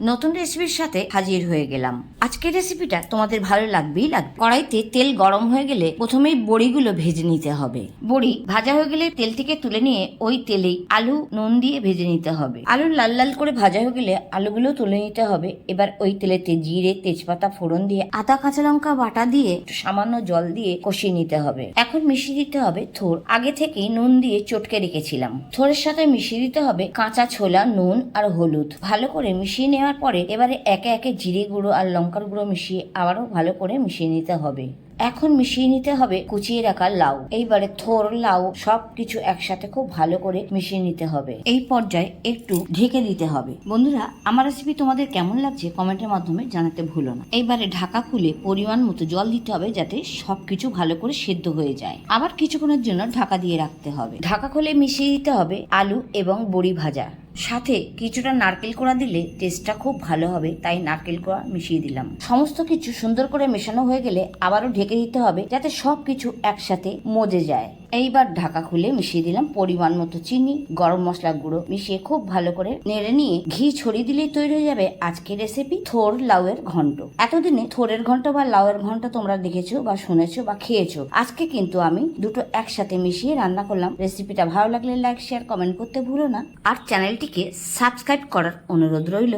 নতুন রেসিপির সাথে হাজির হয়ে গেলাম। আজকের রেসিপিটা তোমাদের ভালো লাগবেই লাগবে। কড়াইতে তেল গরম হয়ে গেলে প্রথমেই বড়িগুলো ভেজে নিতে হবে। বড়ি ভাজা হয়ে গেলে তেলটিকে তুলে নিয়ে ওই তেলেই আলু নুন দিয়ে ভেজে নিতে হবে। আলু লাল লাল করে ভাজা হয়ে গেলে আলুগুলো তুলে নিতে হবে। এবার ওই তেলেতে জিরে তেজপাতা ফোড়ন দিয়ে আদা কাঁচা লঙ্কা বাটা দিয়ে সামান্য জল দিয়ে কষিয়ে নিতে হবে। এখন মিশিয়ে দিতে হবে থোড়। আগে থেকেই নুন দিয়ে চটকে রেখেছিলাম। থোড়ের সাথে মিশিয়ে দিতে হবে কাঁচা ছোলা, নুন আর হলুদ। ভালো করে মিশিয়ে নেওয়ার পরে এবারে একে একে জিরে গুঁড়ো আর লঙ্কার গুঁড়ো মিশিয়ে আবারও ভালো করে মিশিয়ে নিতে হবে। এখন মিশিয়ে নিতে হবে কুচিয়ে রাখা লাউ। এইবারে থোর, লাউ সবকিছু একসাথে খুব ভালো করে মিশিয়ে নিতে হবে। এই পর্যায়ে একটু ঢেকে দিতে হবে। বন্ধুরা, আমার রেসিপি তোমাদের কেমন লাগছে কমেন্টের মাধ্যমে জানাতে ভুলো না। এইবারে ঢাকা খুলে পরিমাণ মতো জল দিতে হবে যাতে সবকিছু ভালো করে সেদ্ধ হয়ে যায়। আবার কিছুক্ষণের জন্য ঢাকা দিয়ে রাখতে হবে। ঢাকা খুলে মিশিয়ে দিতে হবে আলু এবং বড়ি ভাজা। সাথে কিছুটা নারকেল কোড়া দিলে টেস্টটা খুব ভালো হবে, তাই নারকেল কোড়া মিশিয়ে দিলাম। সমস্ত কিছু সুন্দর করে মেশানো হয়ে গেলে আবারও ঢেকে দিতে হবে যাতে সবকিছু একসাথে মজে যায়। এইবার ঢাকা খুলে মিশিয়ে দিলাম পরিমাণ মতো চিনি, গরম মশলা গুঁড়ো মিশিয়ে খুব ভালো করে নেড়ে নিয়ে ঘি ছড়িয়ে দিলেই তৈরি হয়ে যাবে আজকের রেসিপি থোর লাউয়ের ঘন্ট। এতদিনে থোরের ঘন্ট বা লাউয়ের ঘন্ট তোমরা দেখেছো বা শুনেছো বা খেয়েছো। আজকে কিন্তু আমি দুটো একসাথে মিশিয়ে রান্না করলাম। রেসিপিটা ভালো লাগলে লাইক, শেয়ার, কমেন্ট করতে ভুলো না। আর চ্যানেলটিকে সাবস্ক্রাইব করার অনুরোধ রইল।